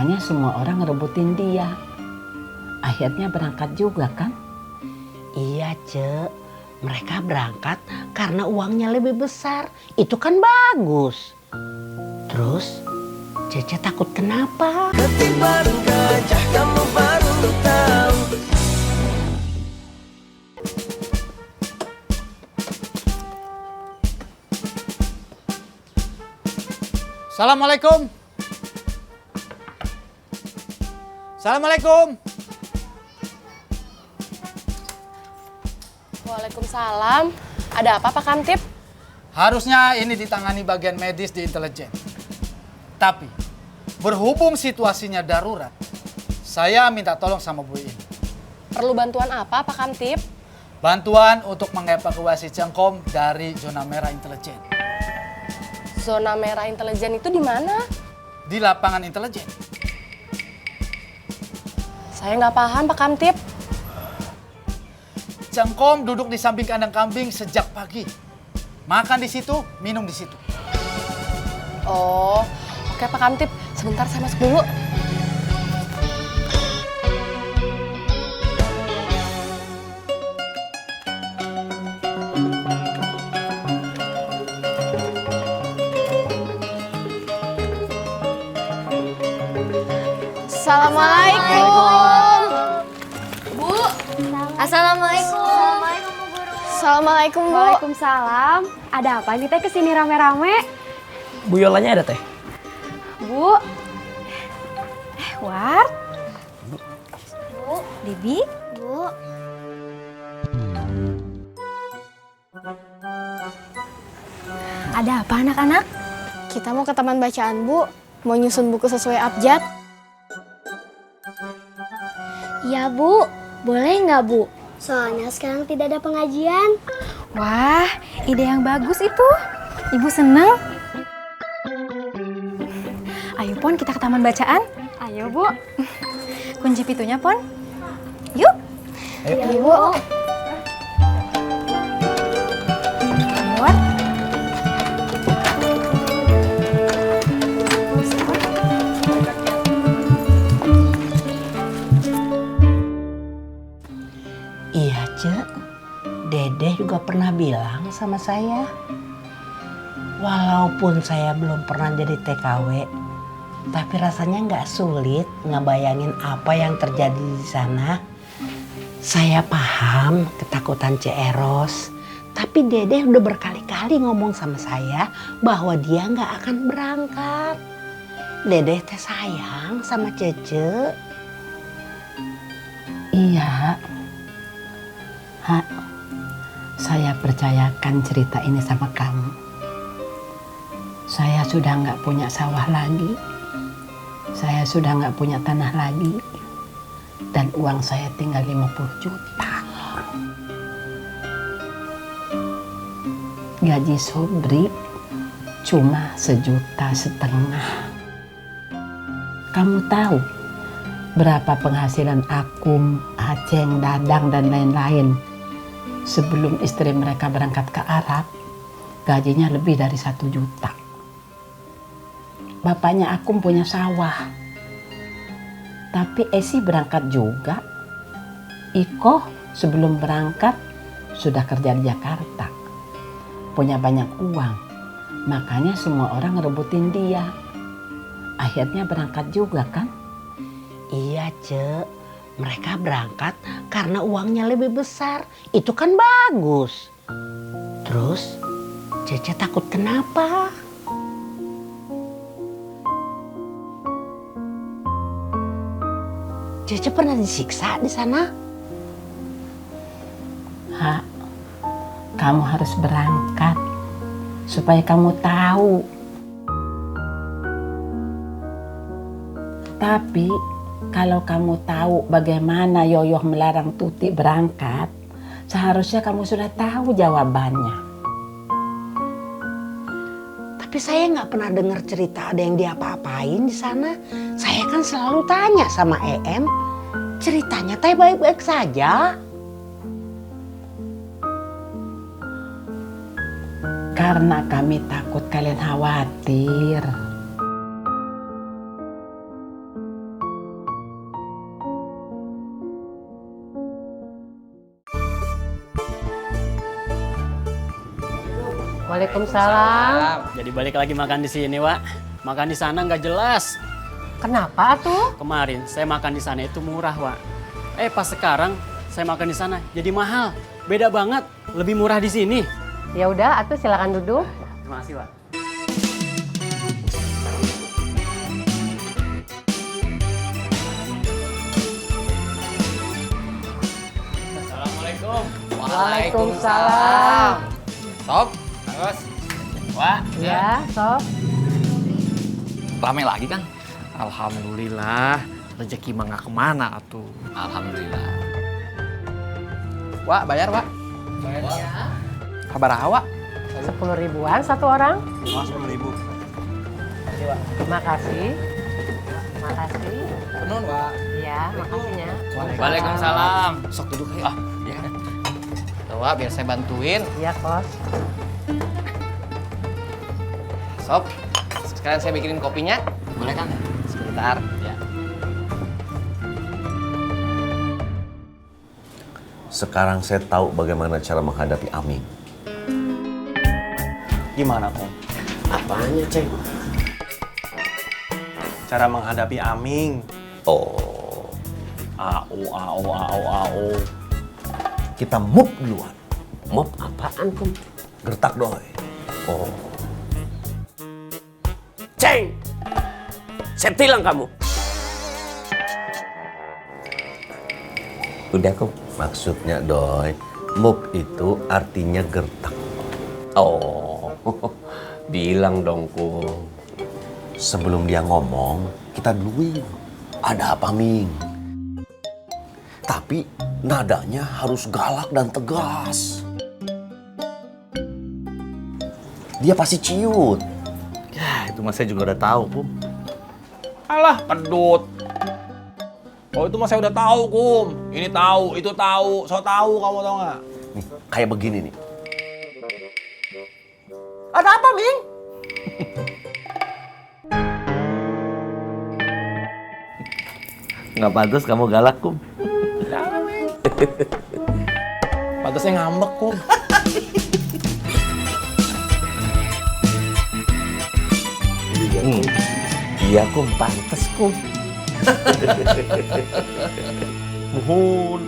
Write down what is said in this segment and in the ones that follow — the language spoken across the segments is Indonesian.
Makanya semua orang ngerebutin dia. Akhirnya berangkat juga kan? Iya, Ce. Mereka berangkat karena uangnya lebih besar. Itu kan bagus. Terus, Cece takut kenapa? Ketiban gajah kamu baru tahu. Assalamualaikum. Assalamualaikum. Waalaikumsalam. Ada apa Pak Kamtip? Harusnya ini ditangani bagian medis di intelijen. Tapi berhubung situasinya darurat, saya minta tolong sama Bu ini. Perlu bantuan apa Pak Kamtip? Bantuan untuk mengevakuasi Cengkom dari zona merah intelijen. Zona merah intelijen itu di mana? Di lapangan intelijen. Saya nggak paham Pak Kamtip. Cengkom duduk di samping kandang kambing sejak pagi. Makan di situ, minum di situ. Oh, oke Pak Kamtip. Sebentar saya masuk dulu. Assalamualaikum. Bu. Assalamualaikum. Assalamualaikum Bu. Waalaikumsalam. Ada apa ini teh kesini rame-rame? Bu Yolanya ada teh? Bu. War. Bu. Bibi. Bu. Ada apa anak-anak? Kita mau ke taman bacaan Bu. Mau nyusun buku sesuai abjad. Ya Bu. Boleh nggak Bu? Soalnya sekarang tidak ada pengajian. Wah, ide yang bagus itu. Ibu seneng. Ayo Pon, kita ke taman bacaan. Ayo Bu. Kunci pintunya Pon. Yuk. Ayo Bu. Lewat. Iya, Ce. Dede juga pernah bilang sama saya. Walaupun saya belum pernah jadi TKW, tapi rasanya nggak sulit ngebayangin apa yang terjadi di sana. Saya paham ketakutan Ceeros, tapi Dede udah berkali-kali ngomong sama saya bahwa dia nggak akan berangkat. Dede teh sayang sama Cece. Iya. Hak, saya percayakan cerita ini sama kamu. Saya sudah nggak punya sawah lagi. Saya sudah nggak punya tanah lagi. Dan uang saya tinggal 50 juta. Gaji Sobri cuma 1,5 juta. Kamu tahu berapa penghasilan Akum, Aceng, Dadang, dan lain-lain sebelum istri mereka berangkat ke Arab? Gajinya lebih dari 1 juta. Bapaknya Akum punya sawah. Tapi Esi berangkat juga. Iko sebelum berangkat sudah kerja di Jakarta. Punya banyak uang. Makanya semua orang ngerebutin dia. Akhirnya berangkat juga kan? Iya, Ce. Mereka berangkat karena uangnya lebih besar. Itu kan bagus. Terus, Cece takut kenapa? Cece pernah disiksa di sana? Hak, kamu harus berangkat supaya kamu tahu. Tapi kalau kamu tahu bagaimana Yoyoh melarang Tuti berangkat, seharusnya kamu sudah tahu jawabannya. Tapi saya nggak pernah dengar cerita ada yang diapa-apain di sana. Saya kan selalu tanya sama EM, ceritanya teh baik-baik saja. Karena kami takut kalian khawatir. Waalaikumsalam. Jadi balik lagi makan di sini, Wak. Makan di sana nggak jelas. Kenapa tuh? Kemarin saya makan di sana itu murah, Wak. Pas sekarang saya makan di sana jadi mahal. Beda banget, lebih murah di sini. Ya udah, atuh silakan duduk. Terima kasih, Wak. Assalamualaikum. Waalaikumsalam. Sob, Agus, Wak, Ya, Sob. rame lagi kan? Alhamdulillah, rezeki mah nggak kemana atuh. Alhamdulillah. Wak, bayar, Wak. Bayar. Kabar Wak? 10 ribuan satu orang. 10.000. Terima kasih. Makasih. Penun, Wak. Iya, makasihnya. Waalaikumsalam. Sok duduk ayo. Ya. Tuh, Wak, biar saya bantuin. Iya, Kos. Sob, sekarang saya bikinin kopinya. Boleh kan? Sebentar. Ya. Sekarang saya tahu bagaimana cara menghadapi Aming. Gimana, Kom? Apanya, Ceng? Cara menghadapi Aming. Oh, Au. kita move duluan. Mop apaan, Kum? Gertak doi. Oh, Ceng! Saya tilang kamu. udah kok. Maksudnya doi, move itu artinya gertak. Oh, bilang dong, Kum. Sebelum dia ngomong, kita duluin. Ada apa, Ming? Tapi nadanya harus galak dan tegas. Dia pasti ciut. Ya, itu mah saya juga udah tahu, Kum. Alah, pedut. Oh, itu mah saya udah tahu, Kum. Ini tahu, itu tahu, so tahu kamu tahu nggak? Nih, kayak begini nih. Ada apa, Ming? Nggak pantas kamu galak, Kum. Pantasnya ngambek, Kum. Iya, Kum, pantes, Kum. Muhun.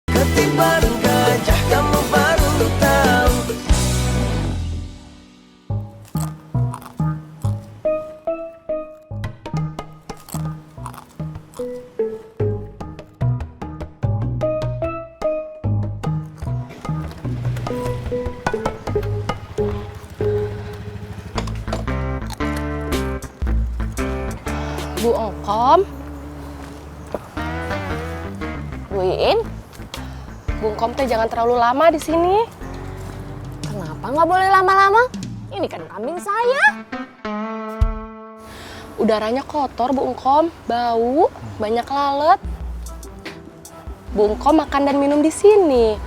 Ketiban gajah kamu baru tahu. Bu Engkom. Bu Iin. Bu Engkom teh jangan terlalu lama di sini. Kenapa nggak boleh lama-lama? Ini kan kambing saya. Udaranya kotor, Bu Engkom. Bau, banyak lalat. Bu Engkom makan dan minum di sini.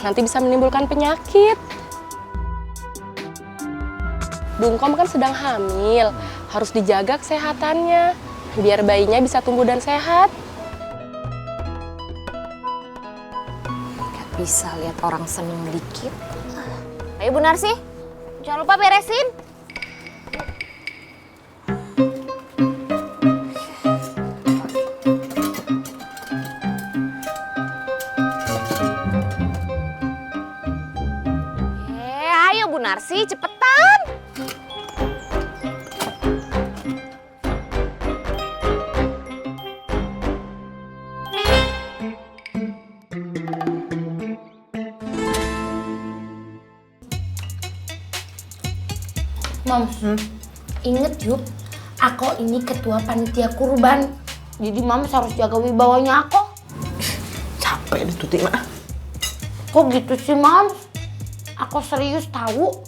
Nanti bisa menimbulkan penyakit. Bu Engkom kan sedang hamil. Harus dijaga kesehatannya. Biar bayinya bisa tumbuh dan sehat. Gak bisa lihat orang seneng dikit. Ayo Bu Narsi, jangan lupa beresin. Ayo Bu Narsi, cepetan. Moms, inget yuk, aku ini ketua panitia kurban. Jadi Moms harus jaga wibawanya aku. Capek deh Tuti mah. Kok gitu sih Moms? Aku serius tahu.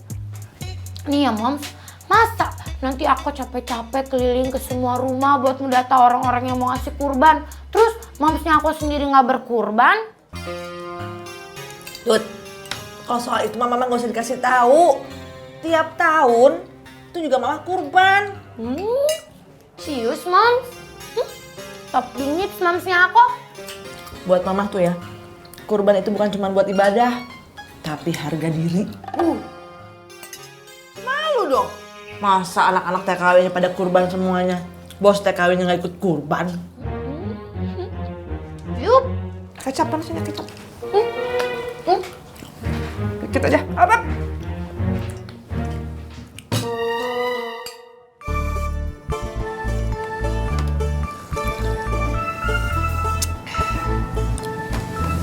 Nih ya Moms, masa nanti aku capek-capek keliling ke semua rumah buat mendata orang-orang yang mau ngasih kurban. Terus Momsnya aku sendiri nggak berkurban? Tut, kalau soal itu mama nggak usah dikasih tahu. Tiap tahun itu juga mama kurban. Serius Moms? Top bingit Momsnya aku. Buat mama tuh ya, kurban itu bukan cuma buat ibadah, tapi harga diri. Malu dong. Masa anak-anak TKW-nya pada kurban semuanya. Bos TKW-nya nggak ikut kurban. Yup. Kecap sini, kecap. Dikit aja. Apa?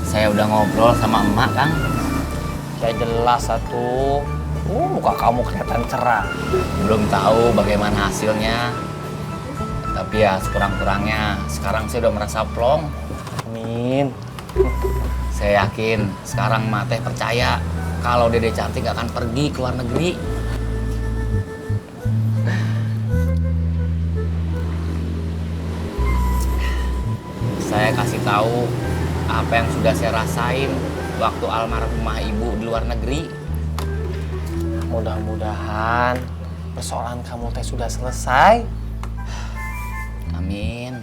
Saya udah ngobrol sama emak, Kang. Ya jelas satu. Muka kamu kelihatan cerah. Belum tahu bagaimana hasilnya. Tapi ya sekurang-kurangnya sekarang saya udah merasa plong. Amin. Saya yakin sekarang emak teh percaya kalau Dede Cantik akan pergi ke luar negeri. Saya kasih tahu apa yang sudah saya rasain waktu almarhumah ibu di luar negeri. Mudah-mudahan persoalan kamu teh sudah selesai. Amin.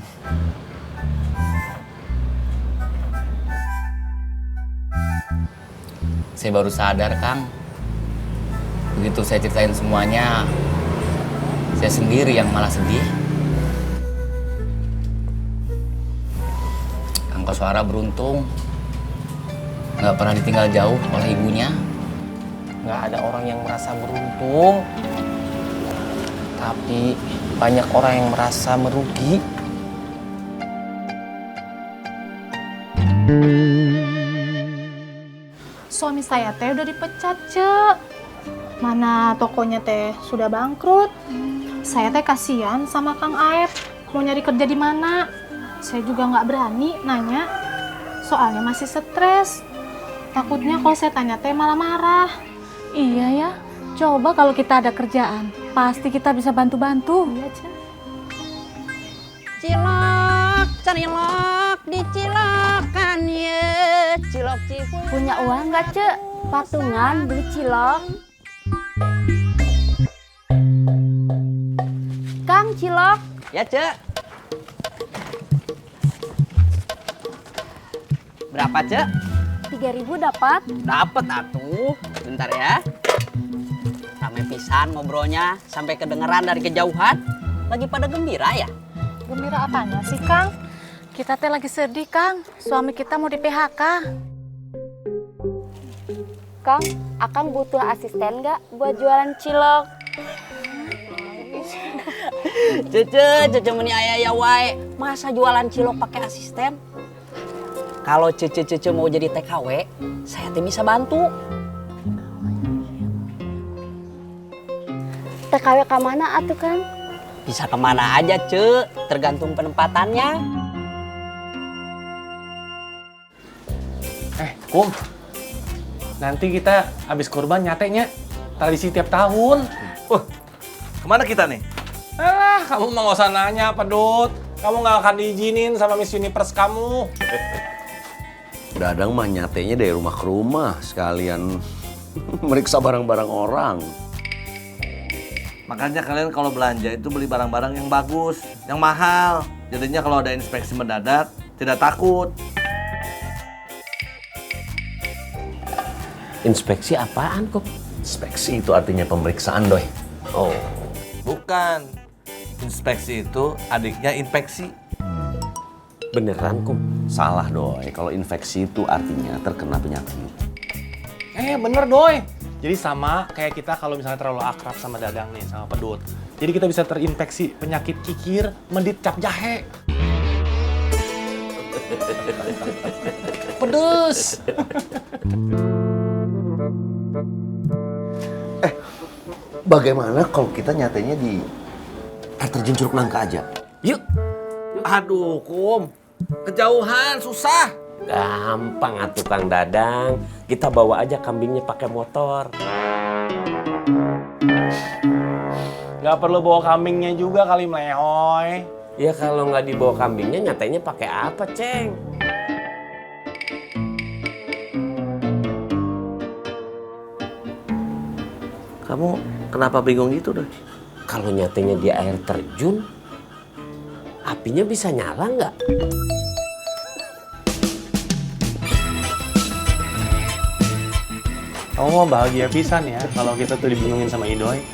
Saya baru sadar, Kang. Begitu saya ceritain semuanya, saya sendiri yang malah sedih. Kang Koswara beruntung nggak pernah ditinggal jauh oleh ibunya. Nggak ada orang yang merasa beruntung, tapi banyak orang yang merasa merugi. Suami saya teh udah dipecat, Cek. Mana tokonya teh sudah bangkrut. Saya teh kasihan sama Kang Aep. Mau nyari kerja di mana? Saya juga nggak berani nanya. Soalnya masih stres. Takutnya kalau saya tanya teh malah marah. Iya ya. Coba kalau kita ada kerjaan, pasti kita bisa bantu-bantu. Iya, Cek. Cilok, cerilok, dicilokan ya. Cilok cipu. Punya uang nggak, Cek? Patungan beli cilok. Kang, cilok. Ya, Cek. Berapa, Cek? 3.000 dapat. Dapat atuh. Bentar ya. Rame pisan ngobrolnya sampai kedengeran dari kejauhan. Lagi pada gembira ya? Gembira apanya sih, Kang? Kita teh lagi sedih, Kang. Suami kita mau di PHK. Kang, Akang butuh asisten nggak buat jualan cilok? Cece meni ayah ya wae. Masa jualan cilok pakai asisten? Kalau Cece mau jadi TKW, saya teh bisa bantu. TKW ke mana atuh, Kang? Bisa kemana aja, Ce. Tergantung penempatannya. Kum, nanti kita habis kurban nyatenya tradisi tiap tahun. Kemana kita nih? Alah, kamu mah nggak usah nanya, Pedut. Kamu nggak akan diizinin sama Miss Universe kamu. Dadang mah nyatenya dari rumah ke rumah, sekalian meriksa barang-barang orang. Makanya kalian kalau belanja itu beli barang-barang yang bagus, yang mahal. Jadinya kalau ada inspeksi mendadak, tidak takut. Inspeksi apaan, Kok? Inspeksi itu artinya pemeriksaan, Doi. Oh, bukan. Inspeksi itu adiknya infeksi. Beneran, Kok? Salah, Doi. Kalau infeksi itu artinya terkena penyakit. Bener, Doi. Jadi sama kayak kita kalau misalnya terlalu akrab sama Dadang nih, sama Pedut. Jadi kita bisa terinfeksi penyakit kikir, mendit, cap jahe. Pedes. Bagaimana kalau kita nyatanya di air terjun Curug Nangka aja? Yuk. Aduh, Kum. Kejauhan, susah. Gampang atuh Kang Dadang. Kita bawa aja kambingnya pakai motor. Gak perlu bawa kambingnya juga kali melehoy. Ya kalau nggak dibawa kambingnya nyatanya pakai apa, Ceng? Kamu kenapa bingung gitu, Doi? Kalau nyatanya di air terjun, apinya bisa nyala nggak? Kamu mah bahagia pisan ya kalau kita tuh dibingungin sama Idoy.